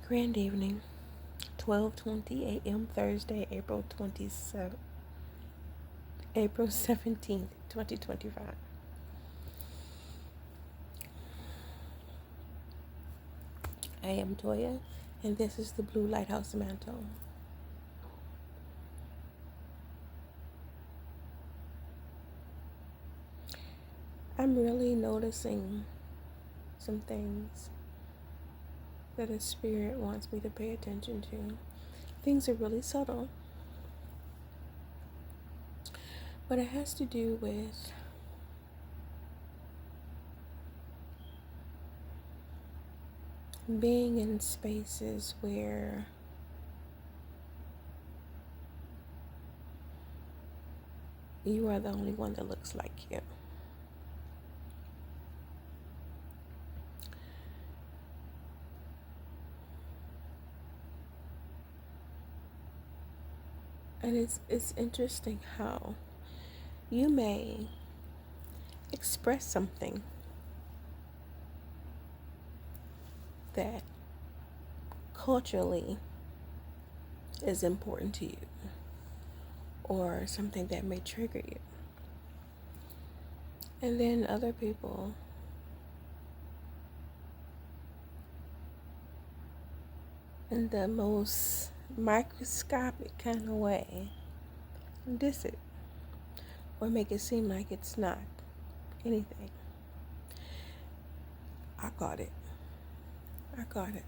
Grand evening, 12:20 a.m. Thursday, April 17th, 2025. I am Toya, and this is the Blue Lighthouse Mantle. I'm really noticing some things that a spirit wants me to pay attention to. Things are really subtle, but it has to do with being in spaces where you are the only one that looks like you. And it's interesting how you may express something that culturally is important to you, or something that may trigger you. And then other people in the most microscopic kind of way diss it or make it seem like it's not anything. I got it. I got it.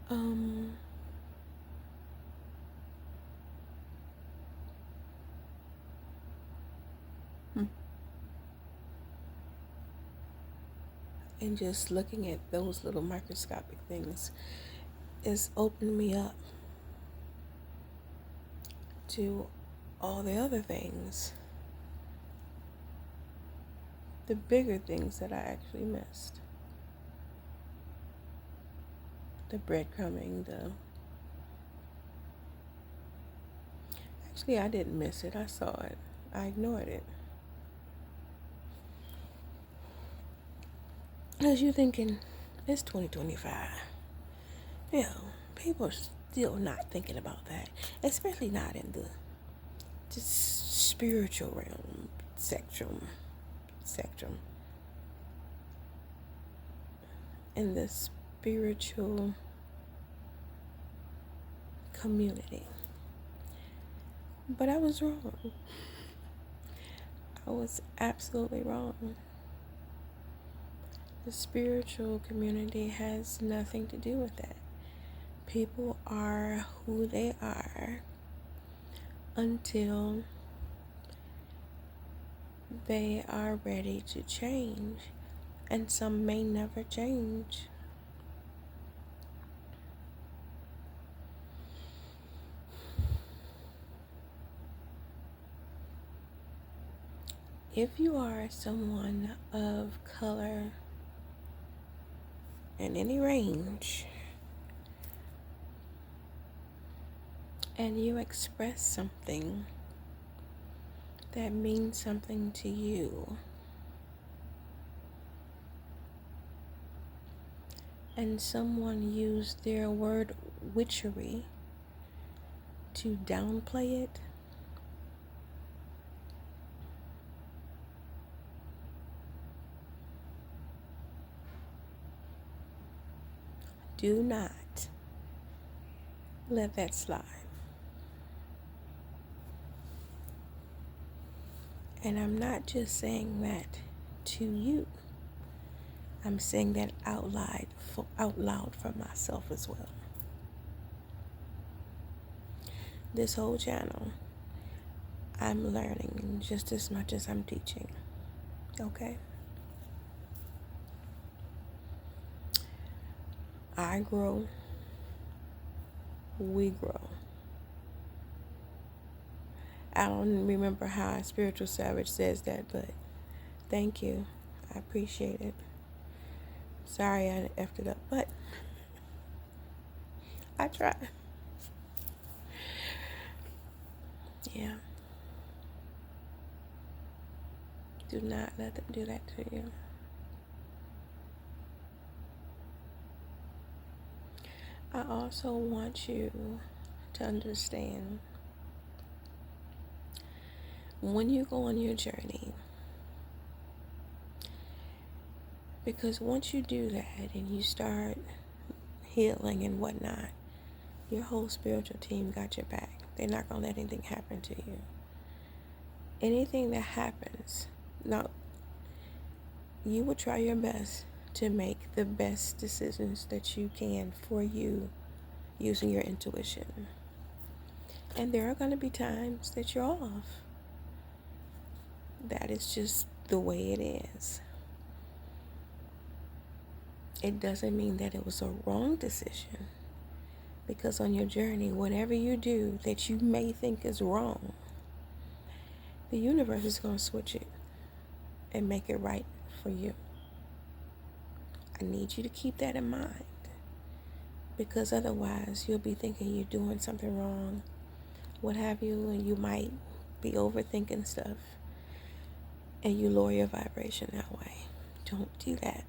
Um, and just looking at those little microscopic things is opening me up to all the other things, the bigger things that I actually missed. The breadcrumbing, actually, I didn't miss it. I saw it. I ignored it. As you're thinking, it's 2025. You know, people are still not thinking about that, especially not in the just spiritual realm, spectrum, in the spiritual community. But I was wrong. I was absolutely wrong. The spiritual community has nothing to do with that. People are who they are until they are ready to change, and some may never change. If you are someone of color in any range and you express something that means something to you, and someone used their word witchery to downplay it, do not let that slide. And I'm not just saying that to you. I'm saying that out loud for myself as well. This whole channel, I'm learning just as much as I'm teaching. Okay? I grow. We grow. I don't remember how a Spiritual Savage says that, but thank you. I appreciate it. Sorry I effed it up, but I try. Yeah. Do not let them do that to you. I also want you to understand when you go on your journey, because once you do that and you start healing and whatnot, your whole spiritual team got your back. They're not going to let anything happen to you. Anything that happens, now, you will try your best to make the best decisions that you can for you using your intuition. And there are going to be times that you're off. That is just the way it is. It doesn't mean that it was a wrong decision, because on your journey, whatever you do that you may think is wrong, the universe is going to switch it and make it right for you. I need you to keep that in mind, because otherwise you'll be thinking you're doing something wrong, what have you, and you might be overthinking stuff and you lower your vibration that way. Don't do that.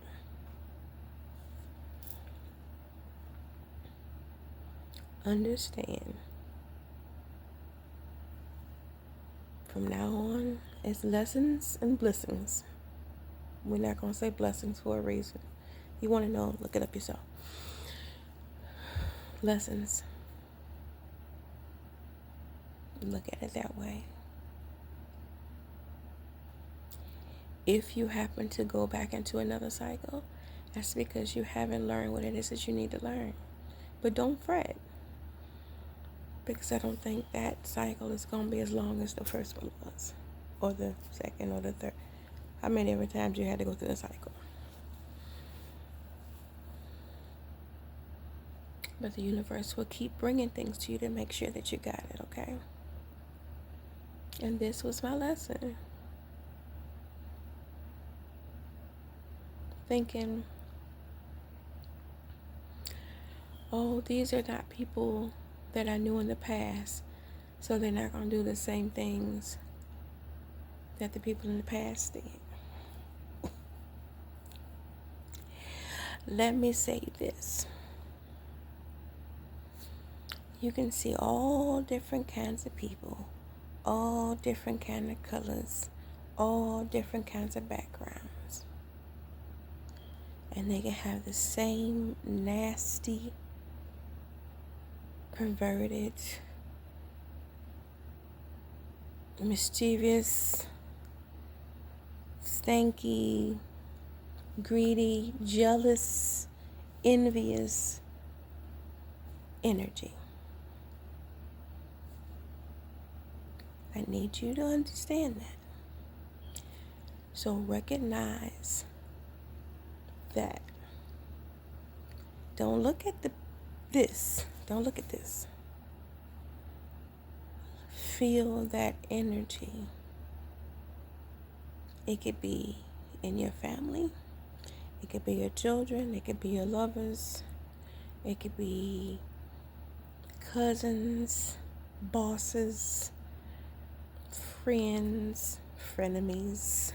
Understand, from now on, it's lessons and blessings. We're not going to say blessings for a reason. You want to know, look it up yourself. Lessons. Look at it that way. If you happen to go back into another cycle, that's because you haven't learned what it is that you need to learn. But don't fret, because I don't think that cycle is going to be as long as the first one was, or the second, or the third. How many ever times you had to go through the cycle? But the universe will keep bringing things to you to make sure that you got it, okay? And this was my lesson. Thinking, oh, these are not people that I knew in the past, so they're not going to do the same things that the people in the past did. Let me say this. You can see all different kinds of people, all different kind of colors, all different kinds of backgrounds. And they can have the same nasty, perverted, mischievous, stanky, greedy, jealous, envious energy. I need you to understand that. So recognize that. Don't look at this. Don't look at this. Feel that energy. It could be in your family. It could be your children. It could be your lovers. It could be cousins, bosses, friends, frenemies,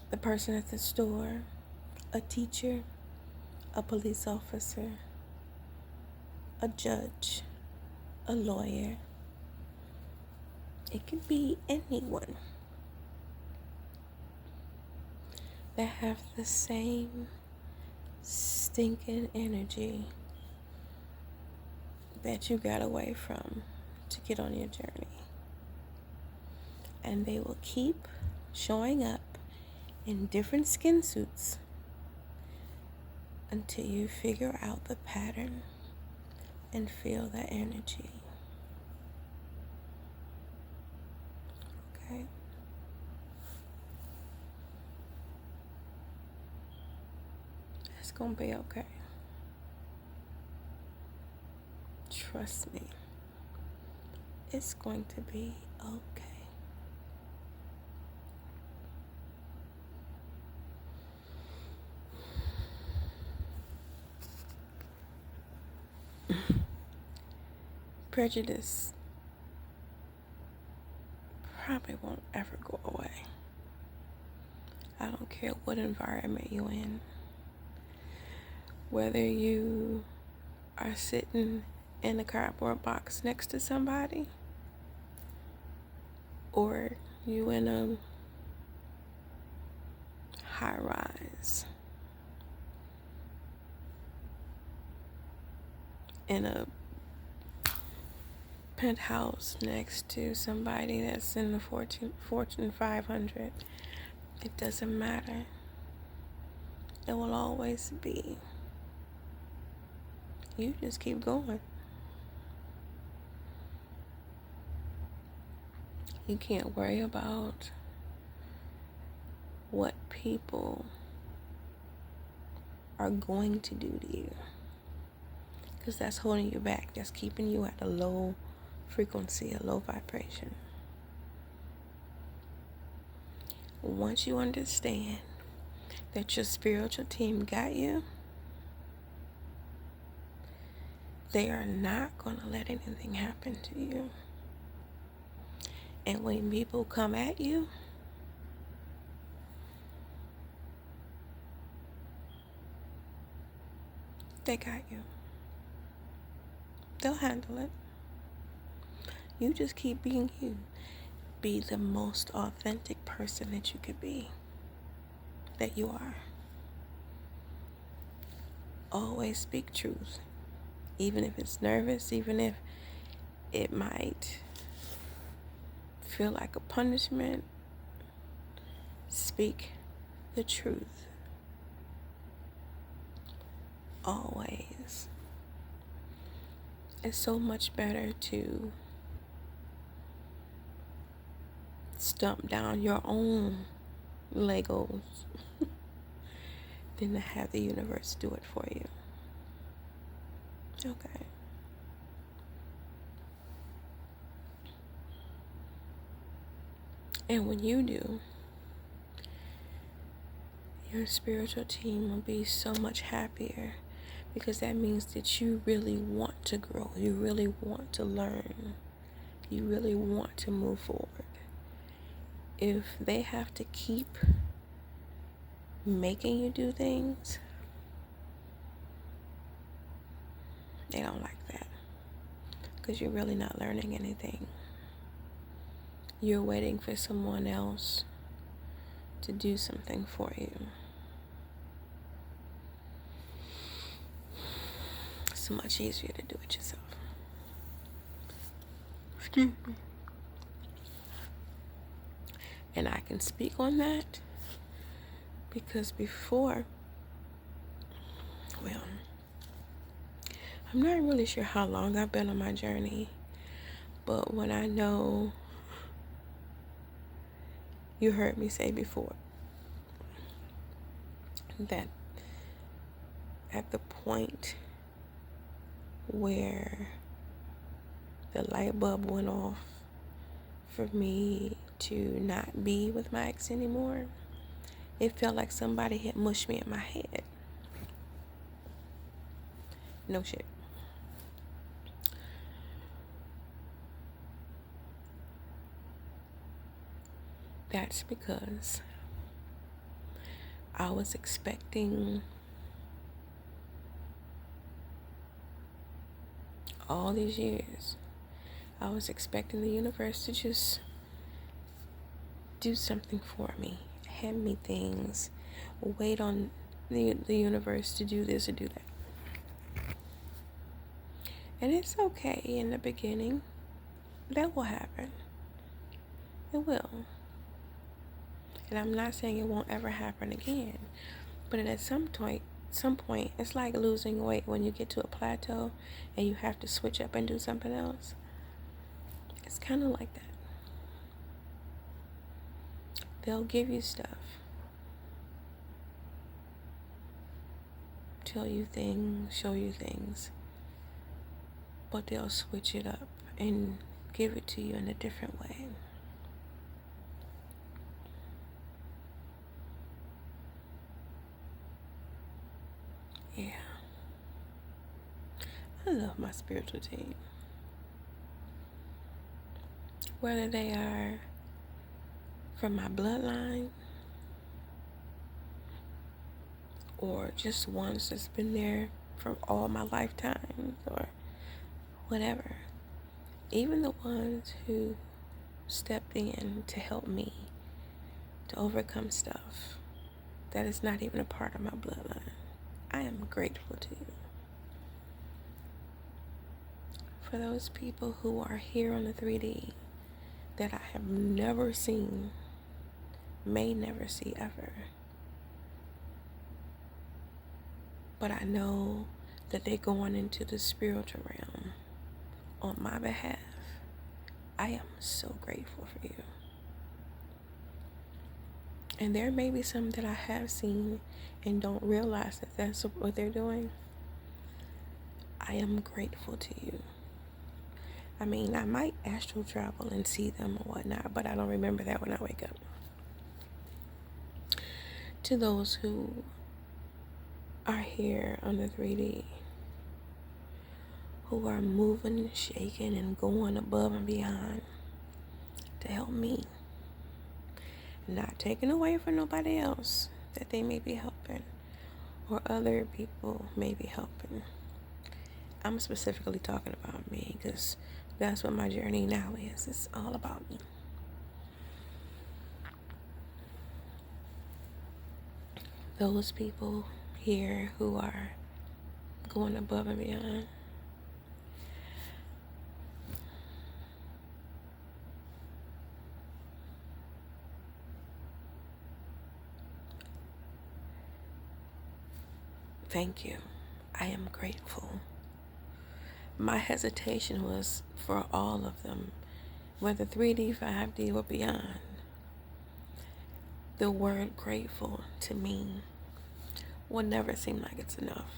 the person at the store, a teacher, a police officer, a judge, a lawyer. It could be anyone that have the same stinking energy that you got away from to get on your journey. And they will keep showing up in different skin suits until you figure out the pattern and feel that energy. Okay? It's gonna be okay. Trust me. It's going to be okay. Prejudice probably won't ever go away. I don't care what environment you're in. Whether you are sitting in a cardboard box next to somebody, or you in a high rise, in a penthouse next to somebody that's in the Fortune 500, it doesn't matter. It will always be. You just keep going. You can't worry about what people are going to do to you, because that's holding you back. That's keeping you at a low frequency, a low vibration. Once you understand that your spiritual team got you, they are not going to let anything happen to you. And when people come at you, they got you. They'll handle it. You just keep being you. Be the most authentic person that you could be, that you are. Always speak truth, even if it's nervous, even if it might feel like a punishment. Speak the truth. Always. It's so much better to stomp down your own Legos than to have the universe do it for you. Okay. And when you do, your spiritual team will be so much happier, because that means that you really want to grow. You really want to learn. You really want to move forward. If they have to keep making you do things, they don't like that, because you're really not learning anything. You're waiting for someone else to do something for you. It's much easier to do it yourself. Excuse me. And I can speak on that because before, well, I'm not really sure how long I've been on my journey, but when I know, you heard me say before, that at the point where the light bulb went off for me to not be with my ex anymore, it felt like somebody had mushed me in my head. No shit. That's because I was expecting all these years. I was expecting the universe to just do something for me, hand me things, wait on the universe to do this or do that. And it's okay in the beginning. That will happen. It will. And I'm not saying it won't ever happen again. But at some point, it's like losing weight when you get to a plateau and you have to switch up and do something else. It's kind of like that. They'll give you stuff, tell you things, show you things, but they'll switch it up and give it to you in a different way. Yeah. I love my spiritual team. Whether they are from my bloodline or just ones that's been there for all my lifetimes or whatever. Even the ones who stepped in to help me to overcome stuff that is not even a part of my bloodline. I am grateful to you. For those people who are here on the 3D that I have never seen, may never see ever, but I know that they're going into the spiritual realm on my behalf, I am so grateful for you. And there may be some that I have seen and don't realize that that's what they're doing. I am grateful to you. I mean, I might astral travel and see them or whatnot, but I don't remember that when I wake up. To those who are here on the 3D, who are moving and shaking and going above and beyond to help me, not taking away from nobody else that they may be helping or other people may be helping. I'm specifically talking about me because that's what my journey now is. It's all about me. Those people here who are going above and beyond, thank you. I am grateful. My hesitation was for all of them, whether 3D, 5D, or beyond. The word grateful to me will never seem like it's enough.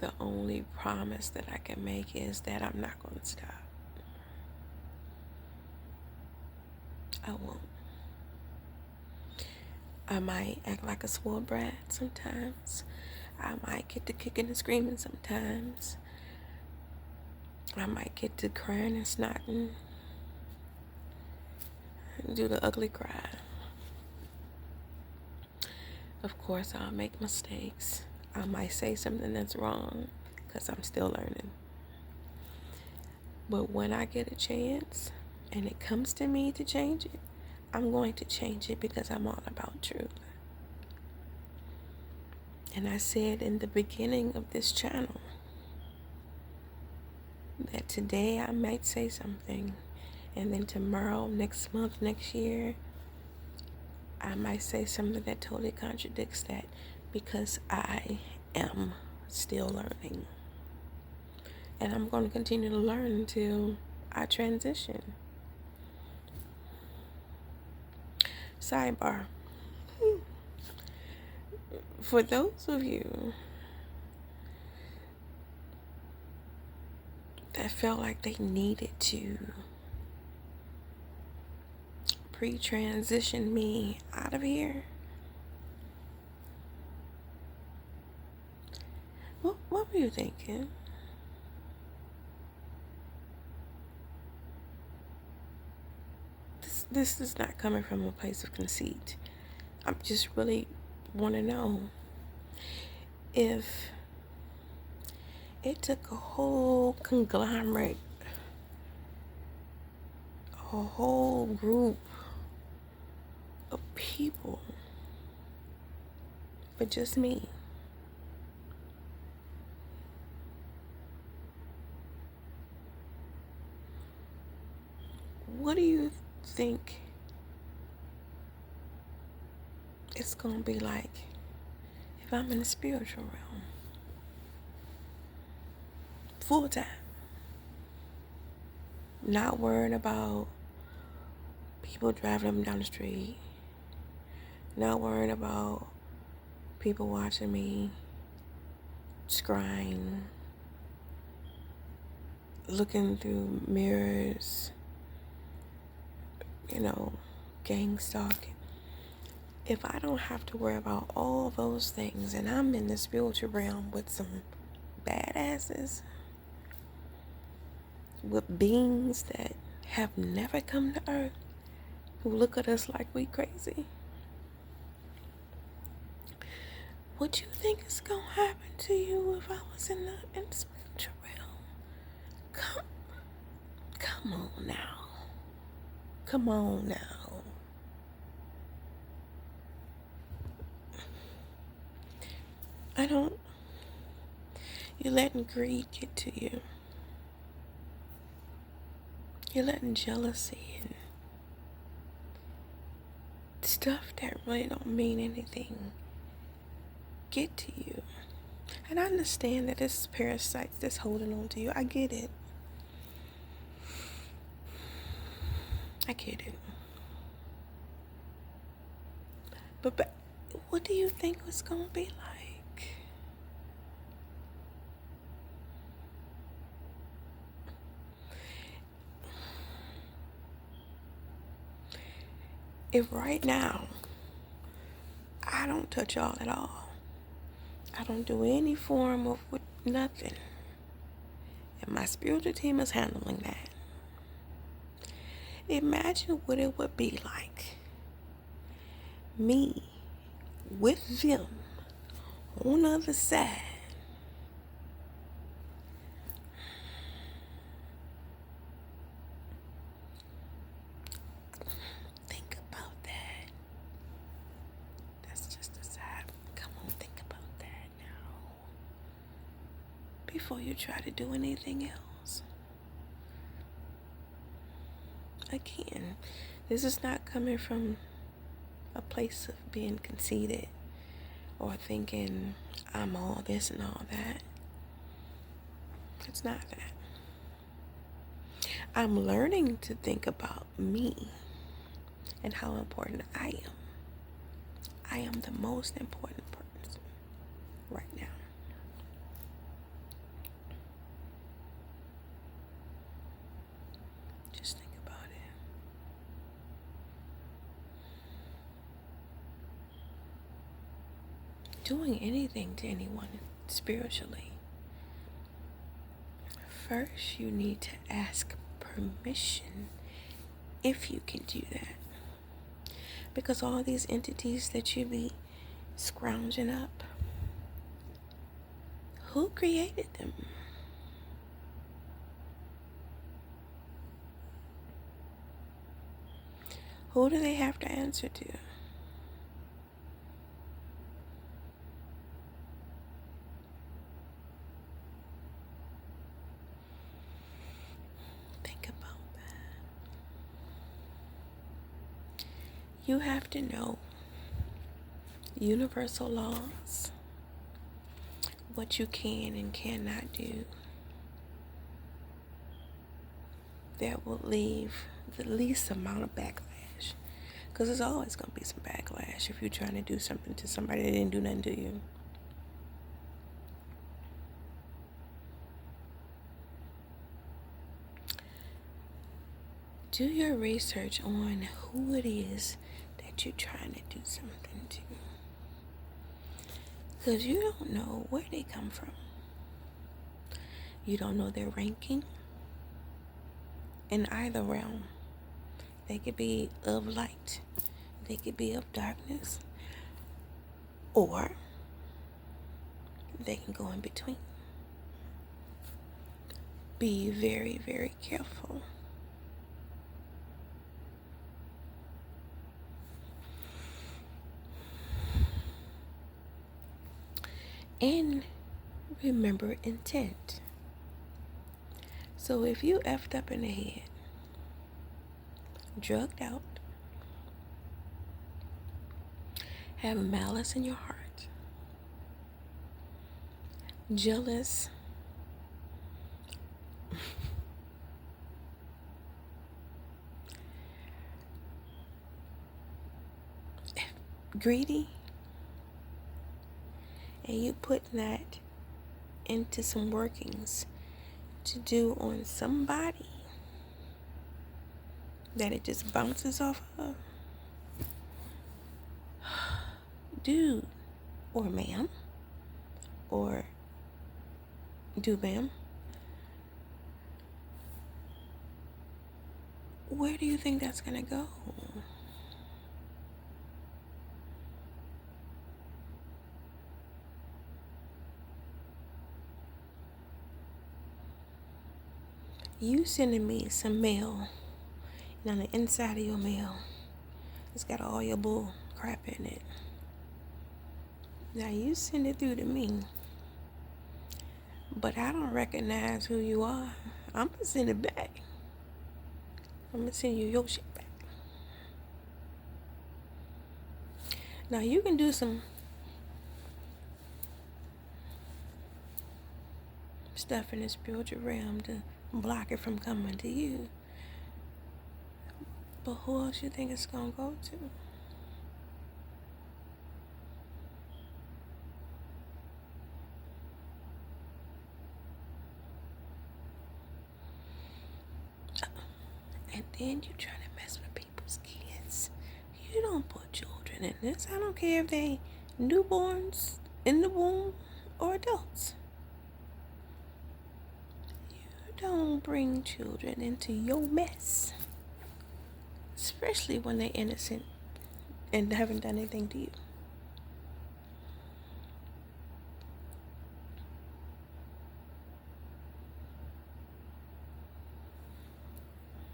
The only promise that I can make is that I'm not going to stop. I won't. I might act like a spoiled brat sometimes. I might get to kicking and screaming sometimes. I might get to crying and snotting. Do the ugly cry. Of course, I'll make mistakes. I might say something that's wrong because I'm still learning. But when I get a chance and it comes to me to change it, I'm going to change it because I'm all about truth. And I said in the beginning of this channel that today I might say something, and then tomorrow, next month, next year, I might say something that totally contradicts that because I am still learning. And I'm going to continue to learn until I transition. Sidebar. For those of you that felt like they needed to pre-transition me out of here, what were you thinking? This is not coming from a place of conceit. I just really want to know if it took a whole conglomerate, a whole group of people for just me. What do you think it's going to be like if I'm in the spiritual realm? Full time. Not worrying about people driving up and down the street. Not worrying about people watching me scrying. Looking through mirrors. Gang stalking. If I don't have to worry about all those things and I'm in the spiritual realm with some badasses, with beings that have never come to earth, who look at us like we crazy, What you think is gonna happen to you if I was in the spiritual realm? Come, come on now. Come on now. I don't. You're letting greed get to you. You're letting jealousy and stuff that really don't mean anything get to you. And I understand that it's parasites that's holding on to you. I get it. I get it. But what do you think it's going to be like? If right now I don't touch y'all at all, I don't do any form of nothing, and my spiritual team is handling that, imagine what it would be like me with them on the other side. Think about that. That's just a side. Come on, think about that now. Before you try to do anything else. Again, this is not coming from a place of being conceited or thinking I'm all this and all that. It's not that. I'm learning to think about me and how important I am. I am the most important person right now. Just think about it. Doing anything to anyone spiritually, first you need to ask permission if you can do that. Because all these entities that you be scrounging up, who created them? Who do they have to answer to? Think about that. You have to know universal laws, what you can and cannot do, that will leave the least amount of backlash. Because there's always going to be some backlash if you're trying to do something to somebody that didn't do nothing to you. Do your research on who it is that you're trying to do something to. Because you don't know where they come from. You don't know their ranking in either realm. They could be of light, they could be of darkness, or they can go in between. Be very, very careful. And remember intent. So if you effed up in the head, drugged out, have malice in your heart, jealous, greedy, and you put that into some workings to do on somebody that it just bounces off of, dude or ma'am or do ma'am, where do you think that's gonna go? You You sending me some mail, and on the inside of your mail, it's got all your bull crap in it. Now you send it through to me, but I don't recognize who you are. I'm gonna send it back. I'm gonna send you your shit back. Now you can do some stuff in the spiritual realm to block it from coming to you. But who else you think it's gonna go to? And then you try to mess with people's kids. You don't put children in this. I don't care if they newborns in the womb or adults. You don't bring children into your mess. Especially when they're innocent and haven't done anything to you.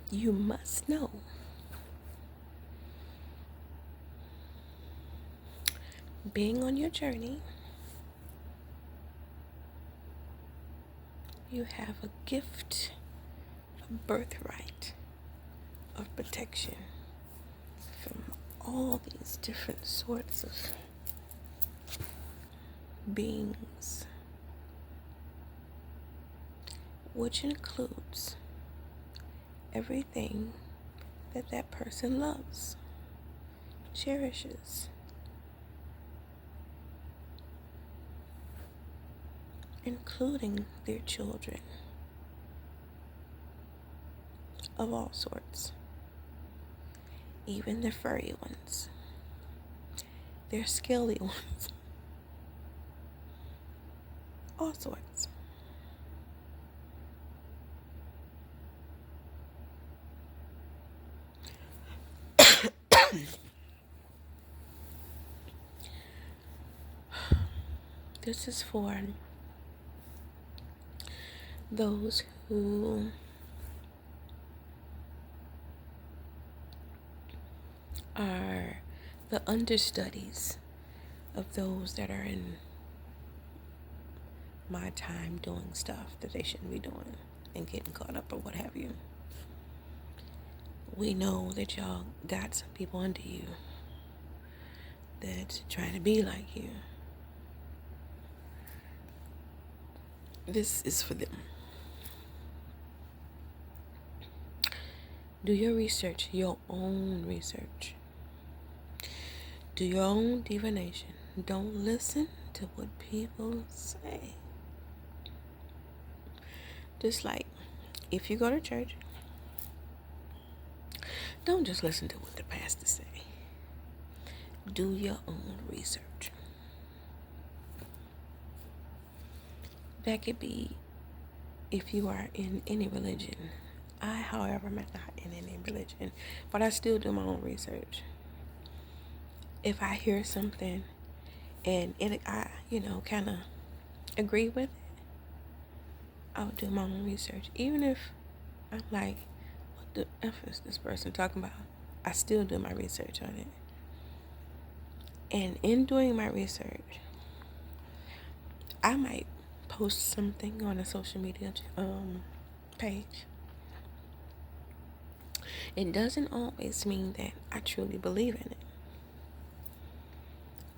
You must know. Being on your journey, you have a gift, a birthright of protection from all these different sorts of beings, which includes everything that that person loves, cherishes, including their children of all sorts, even the furry ones, their scaly ones, all sorts. This is for those who are the understudies of those that are in my time doing stuff that they shouldn't be doing and getting caught up or what have you. We know that y'all got some people under you that's trying to be like you. This is for them. Do your research, your own research. Do your own divination. Don't listen to what people say. Just like if you go to church, don't just listen to what the pastor say. Do your own research. That could be if you are in any religion. I, however, am not in any religion, but I still do my own research. If I hear something and I kind of agree with it, I'll do my own research. Even if I'm like, what the F is this person talking about? I still do my research on it. And in doing my research, I might post something on a social media page. It doesn't always mean that I truly believe in it.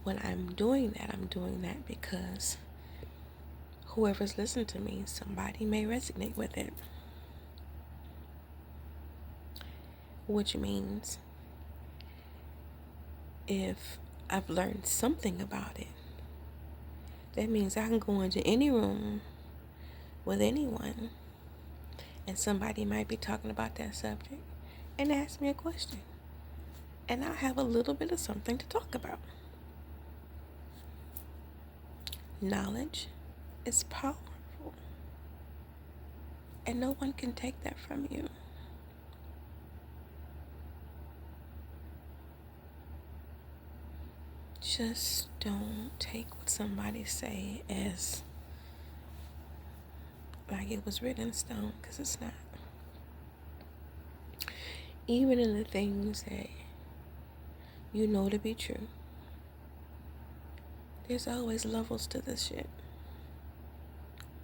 When I'm doing that because whoever's listening to me, somebody may resonate with it. Which means if I've learned something about it, that means I can go into any room with anyone and somebody might be talking about that subject and ask me a question. And I'll have a little bit of something to talk about. Knowledge is powerful. And no one can take that from you. Just don't take what somebody say as like it was written in stone, because it's not. Even in the things that you know to be true, there's always levels to this shit.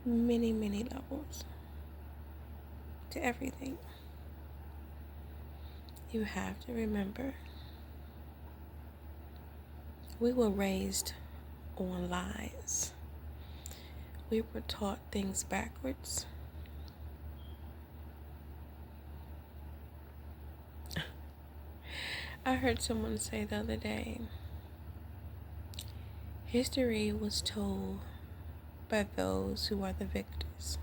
Many, many levels to everything. You have to remember, we were raised on lies. We were taught things backwards. I heard someone say the other day, history was told by those who are the victors.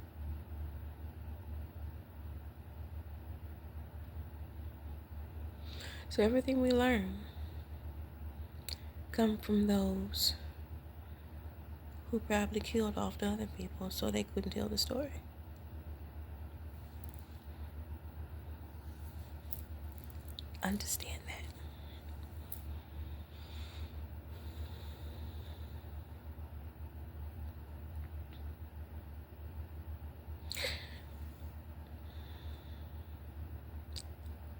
So everything we learn come from those who probably killed off the other people so they couldn't tell the story. Understand that.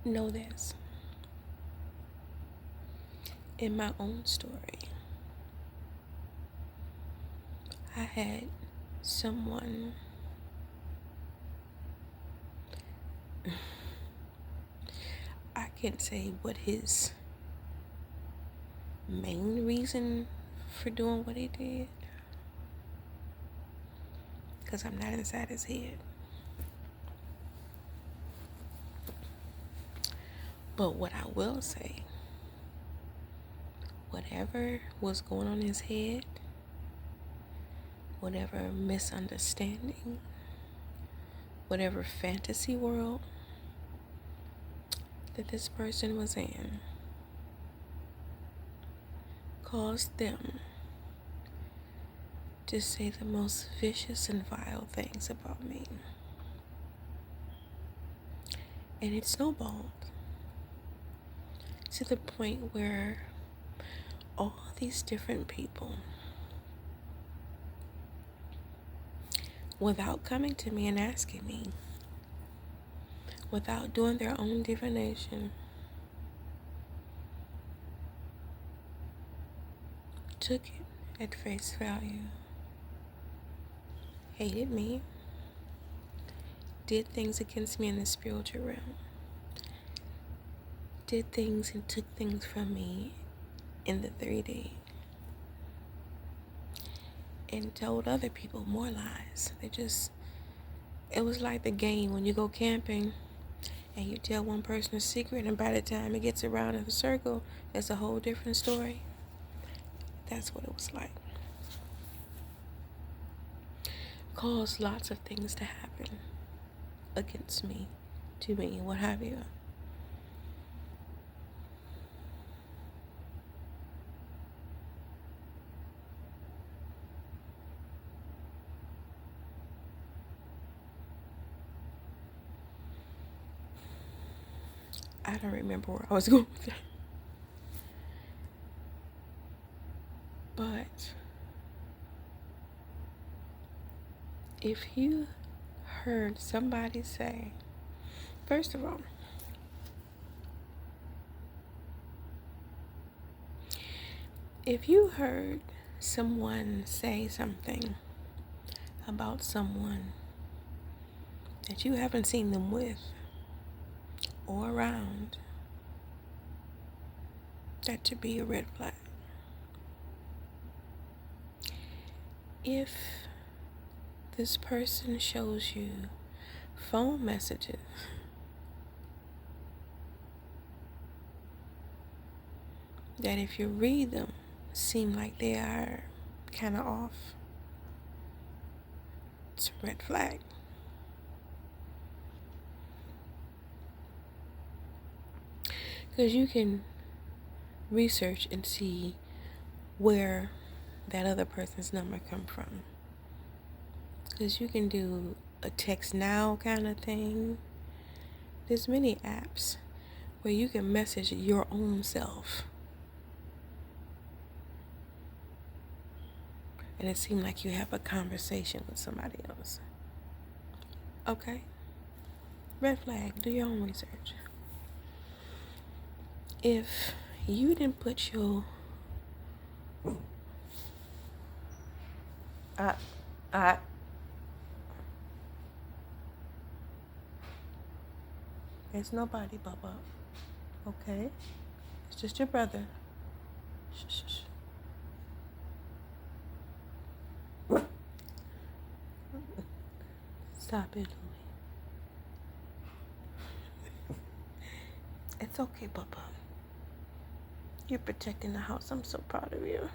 Know this. In my own story, I had someone I can't say what his main reason for doing what he did, because I'm not inside his head. But what I will say, whatever was going on in his head, whatever misunderstanding, whatever fantasy world that this person was in, caused them to say the most vicious and vile things about me. And it snowballed to the point where all these different people, without coming to me and asking me, without doing their own divination, took it at face value, hated me, did things against me in the spiritual realm, did things and took things from me in the 3D, and told other people more lies. It was like the game when you go camping and you tell one person a secret, and by the time it gets around in the circle, it's a whole different story. That's what it was like. Caused lots of things to happen against me, to me, what have you. I don't remember where I was going with that. But if you heard somebody say, first of all, if you heard someone say something about someone that you haven't seen them with or around, that should be a red flag. If this person shows you phone messages that, if you read them, seem like they are kind of off, it's a red flag. Because you can research and see where that other person's number come from. Because you can do a text now kind of thing. There's many apps where you can message your own self, and it seems like you have a conversation with somebody else. Okay? Red flag. Do your own research. If you didn't put your I I it's nobody, Bubba. Okay? It's just your brother. Shh, shh, shh. Stop it, Louie. It's okay, Bubba. You're protecting the house. I'm so proud of you.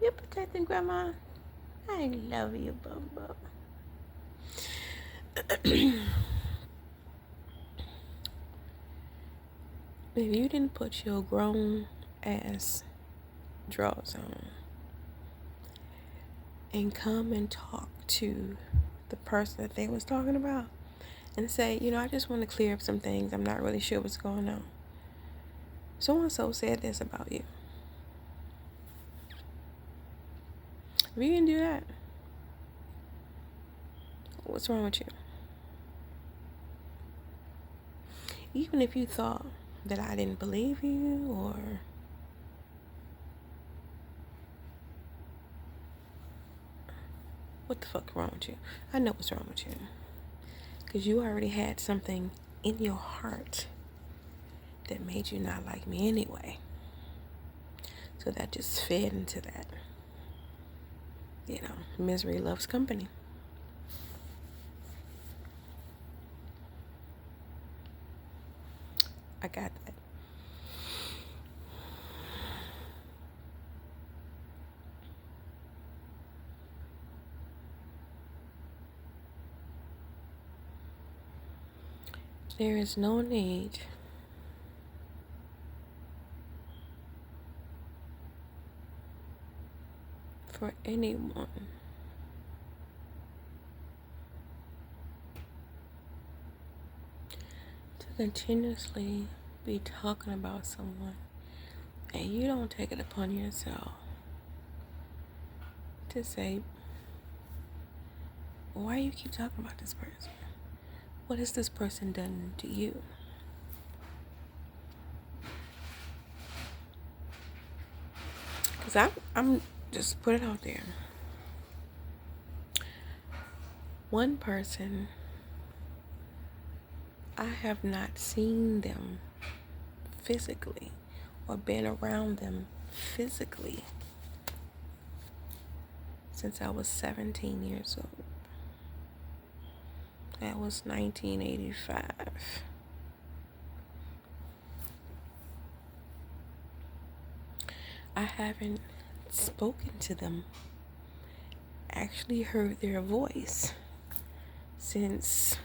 You're protecting Grandma. I love you, Bubba. If you didn't put your grown ass drawers on and come and talk to the person that they was talking about and say, I just want to clear up some things. I'm not really sure what's going on. So-and-so said this about you. If you didn't do that, what's wrong with you? Even if you thought that I didn't believe you or what the fuck wrong with you? I know what's wrong with you. Because you already had something in your heart that made you not like me anyway. So that just fed into that. Misery loves company. I got that. There is no need for anyone to continuously be talking about someone and you don't take it upon yourself to say, why you keep talking about this person? What has this person done to you? Because I'm just put it out there. One person, I have not seen them physically or been around them physically since I was 17 years old. That was 1985. I haven't spoken to them, actually heard their voice since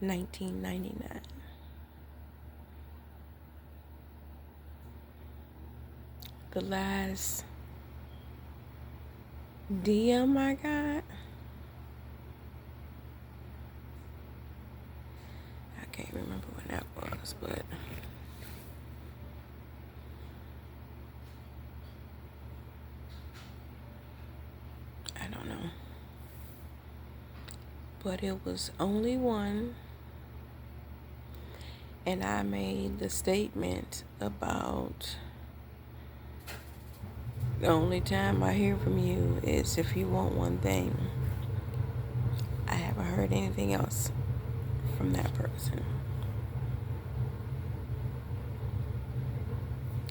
1999. The last DM I got, I can't remember when that was, but I don't know. But it was only one, and I made the statement about the only time I hear from you is if you want one thing. I haven't heard anything else from that person.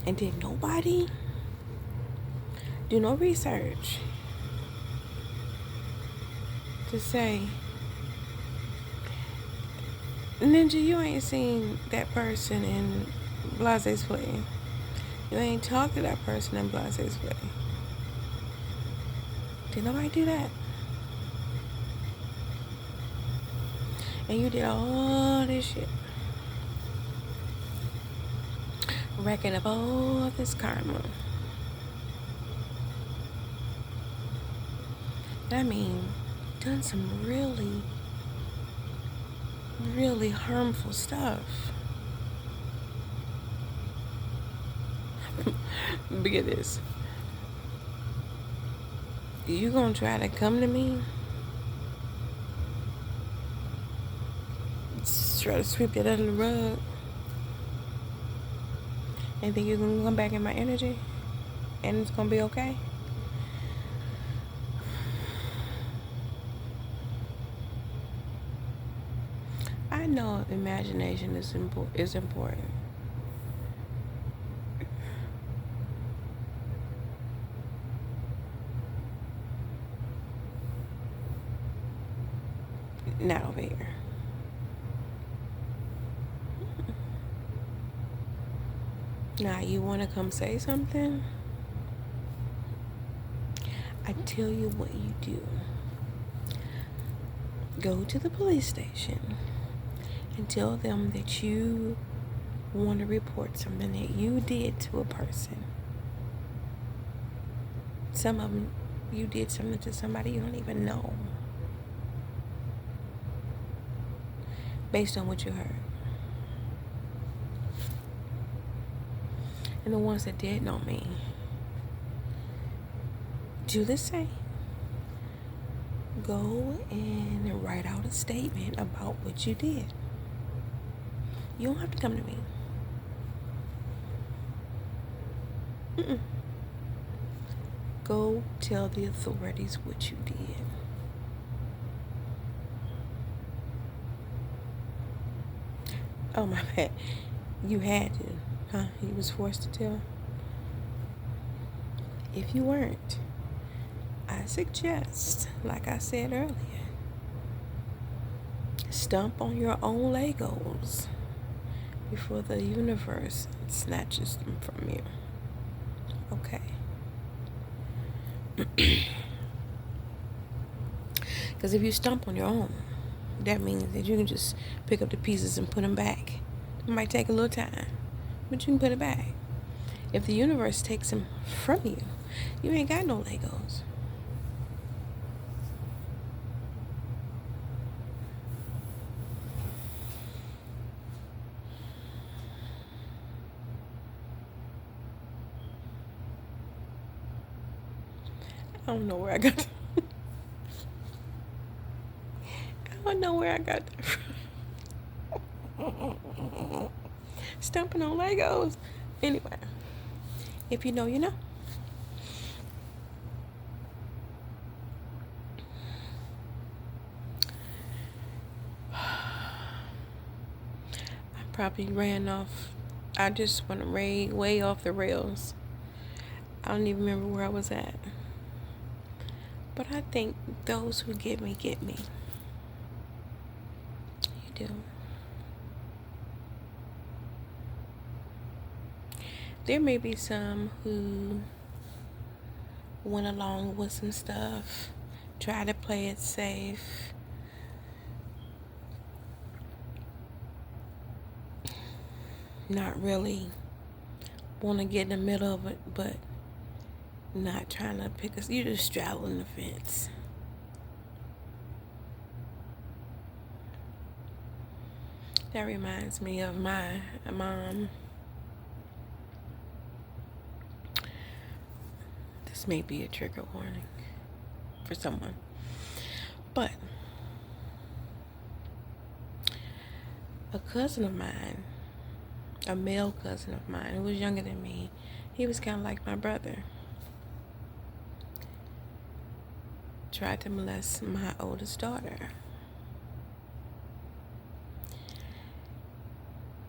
And did nobody do no research to say, Ninja, you ain't seen that person in Blase's play. You ain't talked to that person in Blase's play. Did nobody do that? And you did all this shit, racking up all this karma. I mean, done some really, really harmful stuff. Look at this. You gonna try to come to me? Try to sweep it under the rug? And think you're going to come back in my energy? And it's going to be okay? I know imagination is important. Not over here. Now, you want to come say something? I tell you what you do. Go to the police station and tell them that you want to report something that you did to a person. Some of them, you did something to somebody you don't even know. Based on what you heard. And the ones that did know me, do the same. Go and write out a statement about what you did. You don't have to come to me. Mm-mm. Go tell the authorities what you did. Oh, my bad. You had to, huh? You was forced to tell? If you weren't, I suggest, like I said earlier, stomp on your own Legos before the universe snatches them from you. Okay. Because if you stomp on your own, that means that you can just pick up the pieces and put them back. It might take a little time, but you can put it back. If the universe takes them from you, you ain't got no Legos. I don't know where I got that. I don't know where I got that from. Stomping on Legos. Anyway, if you know, you know. I probably ran off. I just went way off the rails. I don't even remember where I was at. But I think those who get me, get me. You do. There may be some who went along with some stuff, try to play it safe. Not really want to get in the middle of it, but not trying to pick us. You're just straddling the fence. That reminds me of my mom. This may be a trigger warning for someone, but a cousin of mine, a male cousin of mine who was younger than me, he was kind of like my brother, tried to molest my oldest daughter.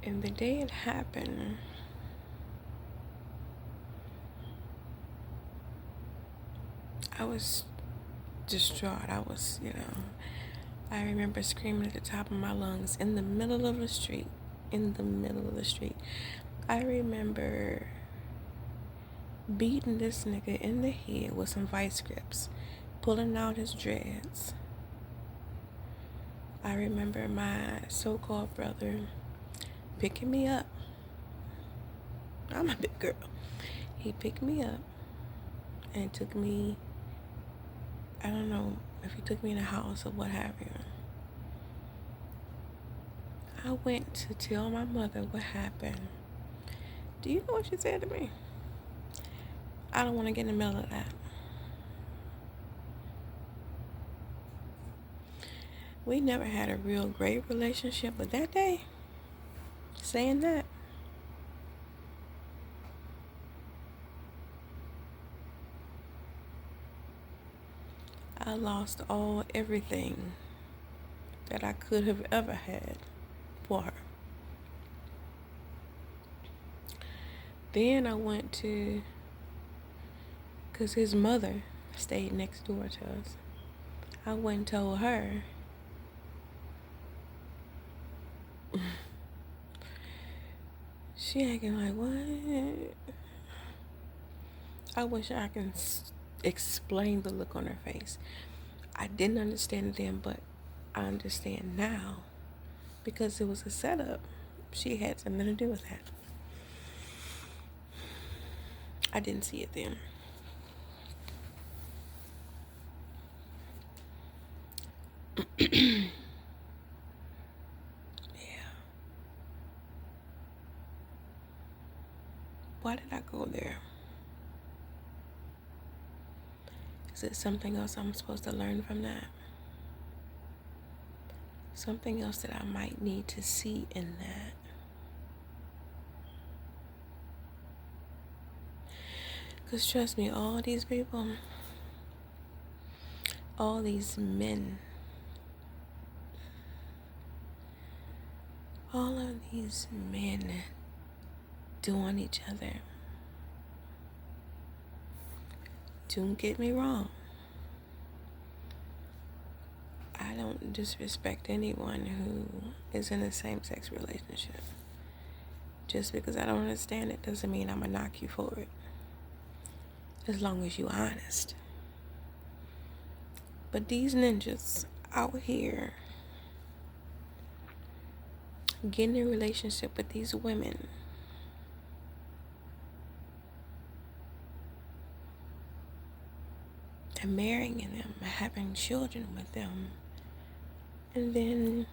And the day it happened, I was distraught. I remember screaming at the top of my lungs in the middle of the street. I remember beating this nigga in the head with some vice grips, pulling out his dreads. I remember my so-called brother picking me up. I'm a big girl. He picked me up and took me, I don't know if he took me in the house or what have you. I went to tell my mother what happened. Do you know what she said to me? I don't want to get in the middle of that. We never had a real great relationship, but that day, saying that, I lost everything that I could have ever had for her. Then I went to, because his mother stayed next door to us. I went and told her. She acting like, what? I wish I can explain the look on her face. I didn't understand it then, but I understand now because it was a setup. She had something to do with that. I didn't see it then. Yeah. Why did I go there? Is it something else I'm supposed to learn from that? Something else that I might need to see in that? Because trust me, all these people, all these men, all of these men doing each other. Don't get me wrong. I don't disrespect anyone who is in a same-sex relationship. Just because I don't understand it doesn't mean I'm gonna knock you for it. As long as you're honest. But these ninjas out here getting in a relationship with these women and marrying them, having children with them, and then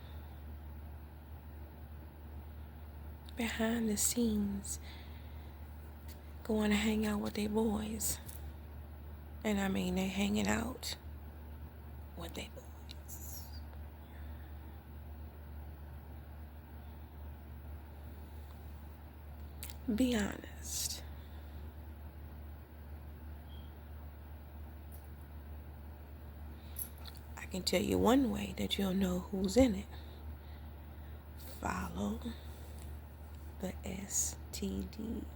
behind the scenes going to hang out with their boys. And I mean, they hanging out with their boys. Be honest. I can tell you one way that you'll know who's in it. Follow the STDs.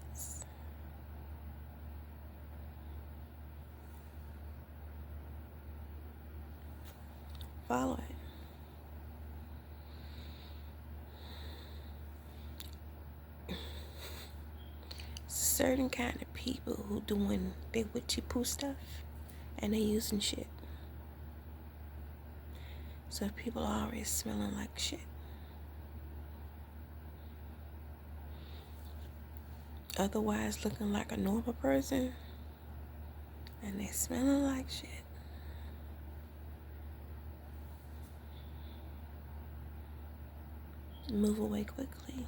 Follow it. Certain kind of people who doing their witchy poo stuff and they using shit. So people are always smelling like shit. Otherwise looking like a normal person and they smelling like shit. Move away quickly.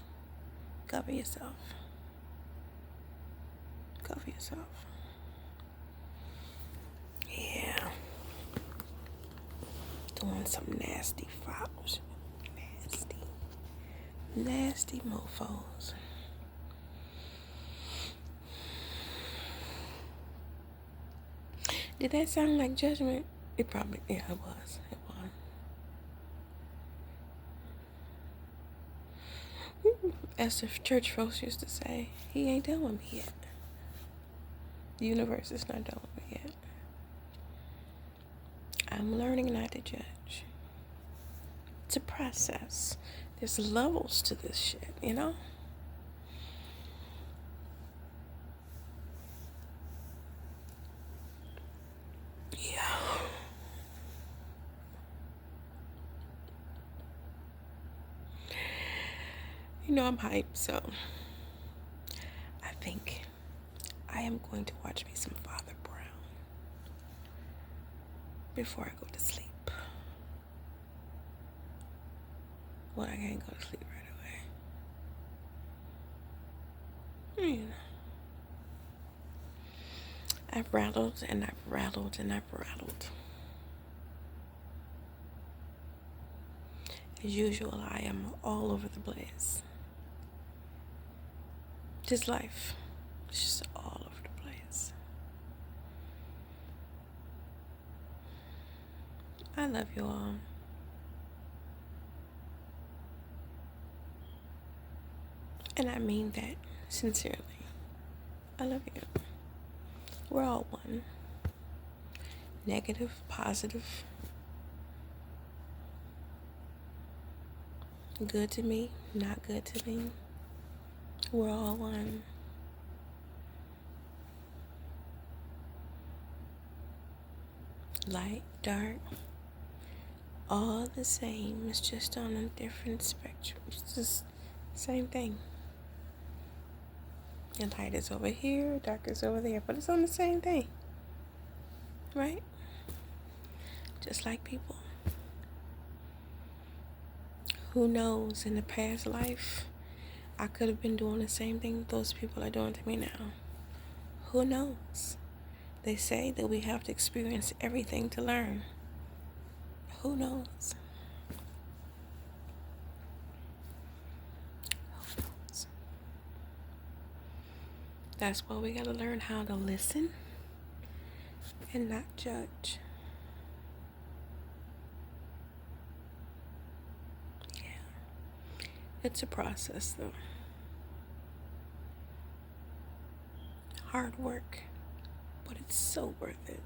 Cover yourself. Cover yourself. Yeah. Doing some nasty fouls. Nasty mofos. Did that sound like judgment? It probably, yeah, it was. It was. As the church folks used to say, he ain't done with me yet. The universe is not done with me yet. I'm learning not to judge. It's a process. There's levels to this shit, you know? Yeah. You know, I'm hyped, so I think I am going to watch me some Father Brown before I go to sleep. Well, I can't go to sleep right away. You know. I've rattled and I've rattled and I've rattled. As usual, I am all over the place. Just life. It's just all over the place. I love you all. And I mean that sincerely. I love you. We're all one. Negative, positive, good to me, not good to me. We're all one. Light, dark, all the same. It's just on a different spectrum. It's just same thing. The light is over here, dark is over there, but it's on the same thing. Right? Just like people. Who knows, in the past life, I could have been doing the same thing those people are doing to me now. Who knows? They say that we have to experience everything to learn. Who knows? Who knows? That's why we gotta learn how to listen and not judge. Yeah. It's a process though. Hard work, but it's so worth it.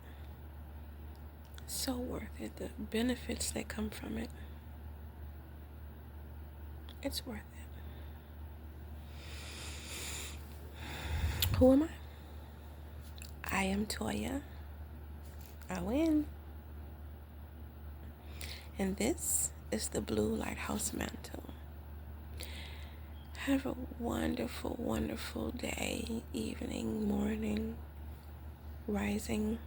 So worth it. The benefits that come from it. It's worth it. Who am I? I am Toya. I win. And this is the Blue Lighthouse Mantle. Have a wonderful, wonderful day, evening, morning, rising,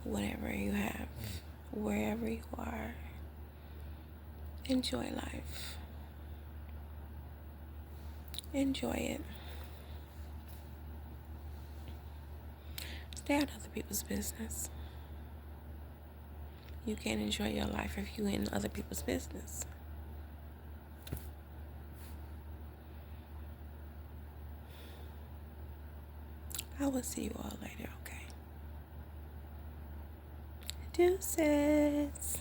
whatever you have, wherever you are. Enjoy life. Enjoy it. Stay out of other people's business. You can't enjoy your life if you're in other people's business. I will see you all later, okay? Deuces.